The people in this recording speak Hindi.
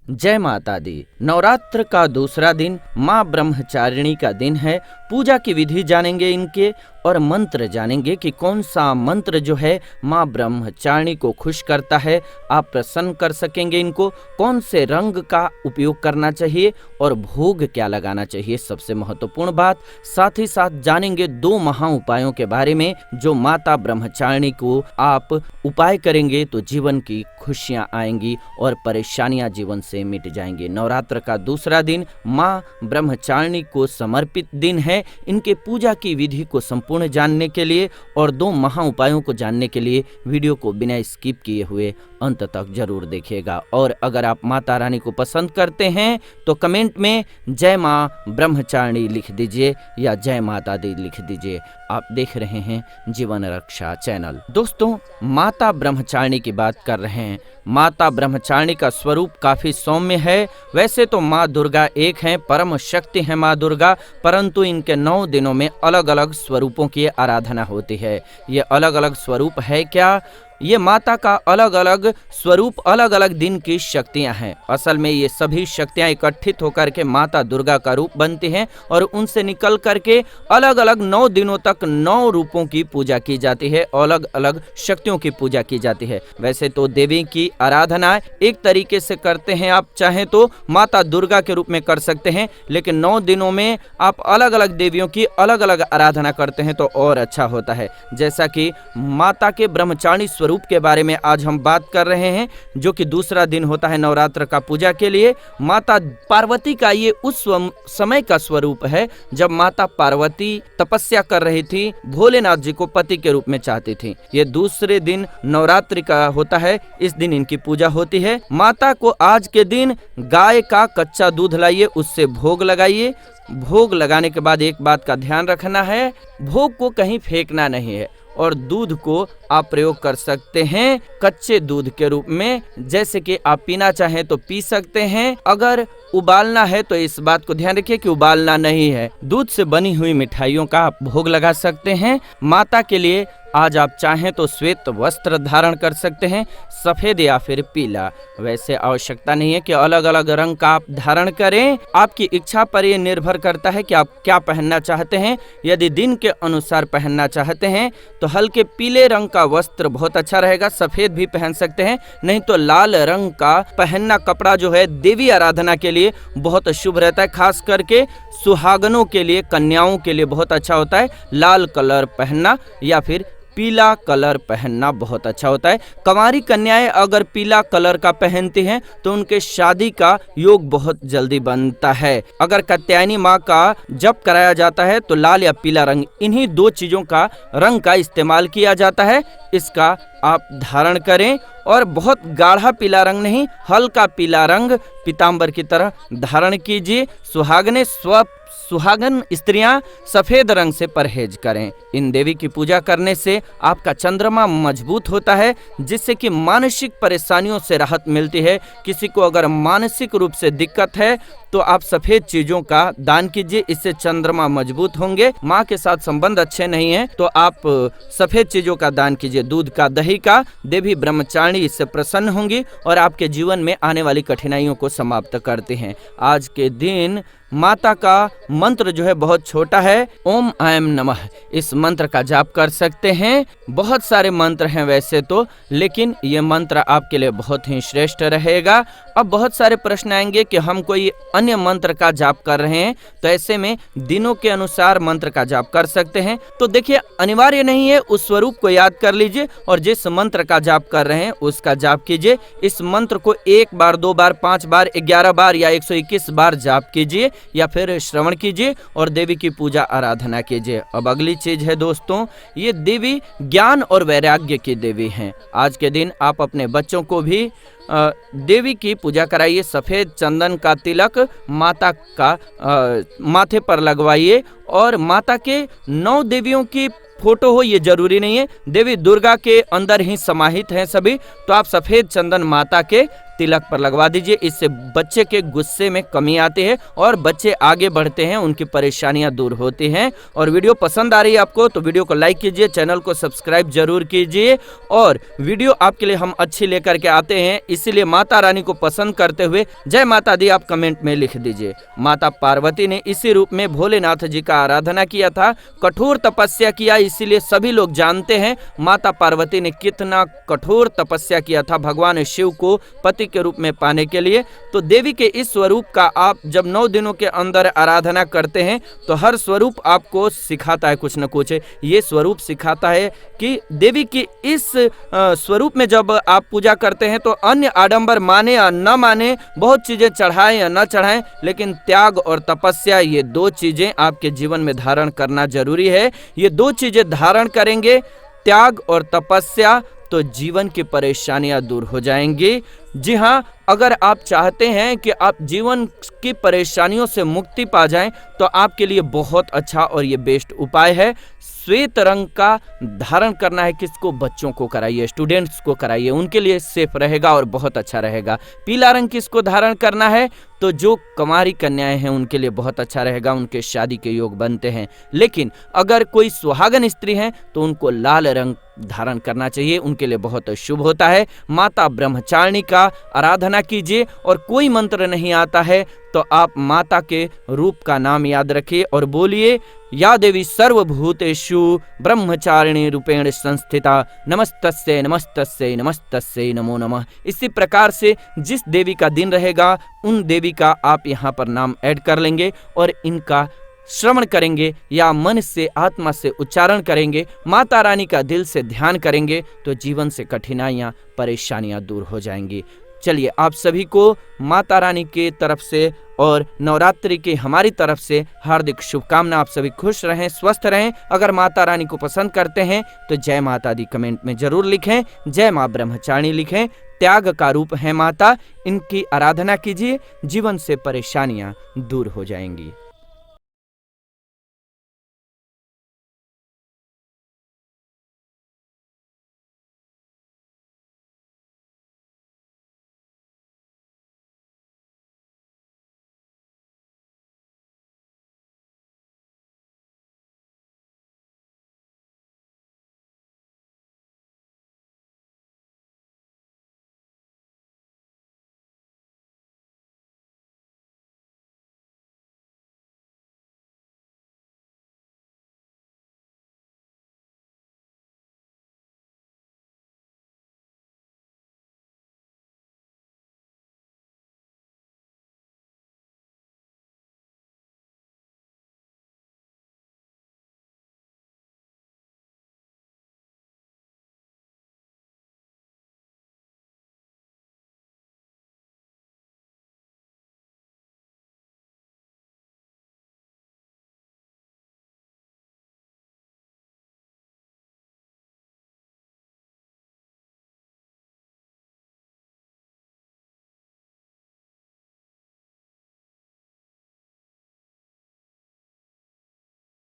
जय माता दी। नवरात्र का दूसरा दिन माँ ब्रह्मचारिणी का दिन है। पूजा की विधि जानेंगे इनके और मंत्र जानेंगे कि कौन सा मंत्र जो है माँ ब्रह्मचारिणी को खुश करता है, आप प्रसन्न कर सकेंगे इनको। कौन से रंग का उपयोग करना चाहिए और भोग क्या लगाना चाहिए, सबसे महत्वपूर्ण बात। साथ ही साथ जानेंगे 2 महा उपायों के बारे में जो माता ब्रह्मचारिणी को आप उपाय करेंगे तो जीवन की खुशियां आएंगी और परेशानियां जीवन से मिट जाएंगी। नवरात्र का दूसरा दिन माँ ब्रह्मचारिणी को समर्पित दिन है। इनके पूजा की विधि को संपूर्ण जानने के लिए और 2 महा उपायों को जानने के लिए वीडियो को बिना स्किप किए हुए अंत तक जरूर देखिएगा। और अगर आप माता रानी को पसंद करते हैं तो कमेंट में जय माँ ब्रह्मचारिणी लिख दीजिए या जय माता दी लिख दीजिए। आप देख रहे हैं जीवन रक्षा चैनल। दोस्तों, माता ब्रह्मचारिणी की बात कर रहे हैं। माता ब्रह्मचारिणी का स्वरूप काफी सौम्य है। वैसे तो माँ दुर्गा एक हैं, परम शक्ति है माँ दुर्गा, परंतु इनके 9 दिनों में अलग अलग स्वरूपों की आराधना होती है। ये अलग अलग स्वरूप है क्या? ये माता का अलग अलग स्वरूप, अलग अलग दिन की शक्तियां हैं। असल में ये सभी शक्तियां इकट्ठित होकर के माता दुर्गा का रूप बनती हैं और उनसे निकल करके अलग अलग 9 दिनों तक 9 रूपों की पूजा की जाती है, अलग अलग शक्तियों की पूजा की जाती है। वैसे तो देवी की आराधना एक तरीके से करते हैं, आप चाहें तो माता दुर्गा के रूप में कर सकते हैं, लेकिन 9 दिनों में आप अलग अलग देवियों की अलग अलग आराधना करते हैं तो और अच्छा होता है। जैसा कि माता के ब्रह्मचारिणी स्वरूप के बारे में आज हम बात कर रहे हैं, जो कि दूसरा दिन होता है नवरात्र का पूजा के लिए। माता पार्वती का ये उस समय का स्वरूप है जब माता पार्वती तपस्या कर रही थी, भोलेनाथ जी को पति के रूप में चाहती थी। ये दूसरे दिन नवरात्रि का होता है, इस दिन इनकी पूजा होती है। माता को आज के दिन गाय का कच्चा दूध लाइए, उससे भोग लगाइए। भोग लगाने के बाद एक बात का ध्यान रखना है, भोग को कहीं फेंकना नहीं है और दूध को आप प्रयोग कर सकते हैं कच्चे दूध के रूप में। जैसे कि आप पीना चाहें तो पी सकते हैं, अगर उबालना है तो इस बात को ध्यान रखिए कि उबालना नहीं है। दूध से बनी हुई मिठाइयों का आप भोग लगा सकते हैं। माता के लिए आज आप चाहें तो श्वेत वस्त्र धारण कर सकते हैं, सफेद या फिर पीला। वैसे आवश्यकता नहीं है कि अलग अलग रंग का आप धारण करें, आपकी इच्छा पर यह निर्भर करता है कि आप क्या पहनना चाहते हैं। यदि दिन के अनुसार पहनना चाहते हैं तो हल्के पीले रंग का वस्त्र बहुत अच्छा रहेगा, सफेद भी पहन सकते हैं, नहीं तो लाल रंग का पहनना कपड़ा जो है देवी आराधना के लिए बहुत शुभ रहता है। खास करके सुहागनों के लिए, कन्याओं के लिए बहुत अच्छा होता है लाल कलर पहनना या फिर पीला कलर पहनना बहुत अच्छा होता है। कंवारी कन्याएं अगर पीला कलर का पहनती हैं तो उनके शादी का योग बहुत जल्दी बनता है। अगर कात्यायनी माँ का जप कराया जाता है तो लाल या पीला रंग, इन्हीं 2 चीजों का रंग का इस्तेमाल किया जाता है। इसका आप धारण करें और बहुत गाढ़ा पीला रंग नहीं, हल्का पीला रंग पीतांबर की तरह धारण कीजिए। सुहागन स्त्रियां सफेद रंग से परहेज करें। इन देवी की पूजा करने से आपका चंद्रमा मजबूत होता है, जिससे कि मानसिक परेशानियों से राहत मिलती है। किसी को अगर मानसिक रूप से दिक्कत है तो आप सफेद चीजों का दान कीजिए, इससे चंद्रमा मजबूत होंगे। माँ के साथ संबंध अच्छे नहीं है तो आप सफेद चीजों का दान कीजिए, दूध का, दही का। देवी ब्रह्मचारिणी इससे प्रसन्न होंगी और आपके जीवन में आने वाली कठिनाइयों को समाप्त करते हैं। आज के दिन माता का मंत्र जो है बहुत छोटा है, ओम ऐं नमः, इस मंत्र का जाप कर सकते हैं। बहुत सारे मंत्र हैं वैसे तो, लेकिन ये मंत्र आपके लिए बहुत ही श्रेष्ठ रहेगा। अब बहुत सारे प्रश्न आएंगे कि हम कोई अन्य मंत्र का जाप कर रहे हैं, तो ऐसे में दिनों के अनुसार मंत्र का जाप कर सकते हैं। तो देखिए, अनिवार्य नहीं है, उस स्वरूप को याद कर लीजिए और जिस मंत्र का जाप कर रहे हैं उसका जाप कीजिए। इस मंत्र को 1 बार, 2 बार, 5 बार, 11 बार या 121 बार जाप कीजिए या फिर श्रवण कीजिए और देवी की पूजा आराधना कीजिए। अब अगली चीज है दोस्तों, ये देवी ज्ञान और वैराग्य की देवी हैं। आज के दिन आप अपने बच्चों को भी देवी की पूजा कराइए। सफेद चंदन का तिलक माता का माथे पर लगवाइए और माता के 9 देवियों की फोटो हो ये जरूरी नहीं है, देवी दुर्गा के अंदर ही समाहित हैं सभी, तो आप सफेद चंदन माता के तिलक पर लगवा दीजिए। इससे बच्चे के गुस्से में कमी आती है और बच्चे आगे बढ़ते हैं, उनकी परेशानियां दूर होती हैं। और वीडियो पसंद आ रही है आपको तो वीडियो को लाइक कीजिए, चैनल को सब्सक्राइब जरूर कीजिए। और वीडियो आपके लिए हम अच्छी लेकर के आते हैं, इसीलिए माता रानी को पसंद करते हुए जय माता दी आप कमेंट में लिख दीजिए। माता पार्वती ने इसी रूप में भोलेनाथ जी का आराधना किया था, कठोर तपस्या किया, इसीलिए सभी लोग जानते हैं माता पार्वती ने कितना कठोर तपस्या किया था भगवान शिव को पति के रूप में पाने के लिए। तो देवी के इस स्वरूप का आप जब 9 दिनों के अंदर आराधना करते हैं तो हर स्वरूप आपको सिखाता है कुछ न कुछ। ये स्वरूप सिखाता है कि देवी की इस स्वरूप में जब आप पूजा करते हैं तो अन्य आडंबर माने या न माने, बहुत चीजें चढ़ाएं या न चढ़ाएं, लेकिन त्याग और तपस्या ये 2 चीजें आपके जीवन में धारण करना जरूरी है। ये 2 चीजें धारण करेंगे, त्याग और तपस्या, तो जीवन की परेशानियां दूर हो जाएंगी। जी हाँ, अगर आप चाहते हैं कि आप जीवन की परेशानियों से मुक्ति पा जाएं तो आपके लिए बहुत अच्छा और ये बेस्ट उपाय है। श्वेत रंग का धारण करना है, किसको? बच्चों को कराइए, स्टूडेंट्स को कराइए, उनके लिए सेफ रहेगा और बहुत अच्छा रहेगा। पीला रंग किसको धारण करना है? तो जो कुंवारी कन्याएं हैं उनके लिए बहुत अच्छा रहेगा, उनके शादी के योग बनते हैं। लेकिन अगर कोई सुहागन स्त्री है तो उनको लाल रंग धारण करना चाहिए, उनके लिए बहुत शुभ होता है। माता ब्रह्मचारिणी का आराधना कीजिए और कोई मंत्र नहीं आता है तो आप माता के रूप का नाम याद रखिए और बोलिए, या देवी सर्वभूतेषु ब्रह्मचारिणी रूपेण संस्थिता नमस्तस्यै नमस्तस्यै नमस्तस्यै नमो नमः। इसी प्रकार से जिस देवी का दिन रहेगा उन देवी का आप यहाँ पर नाम ऐड कर लेंगे और इनका श्रवण करेंगे या मन से आत्मा से उच्चारण करेंगे, माता रानी का दिल से ध्यान करेंगे तो जीवन से कठिनाइयाँ परेशानियाँ दूर हो जाएंगी। चलिए, आप सभी को माता रानी के तरफ से और नवरात्रि की हमारी तरफ से हार्दिक शुभकामना। आप सभी खुश रहें, स्वस्थ रहें। अगर माता रानी को पसंद करते हैं तो जय माता दी कमेंट में जरूर लिखें, जय माँ ब्रह्मचारिणी लिखें। त्याग का रूप है माता, इनकी आराधना कीजिए, जीवन से परेशानियां दूर हो जाएंगी।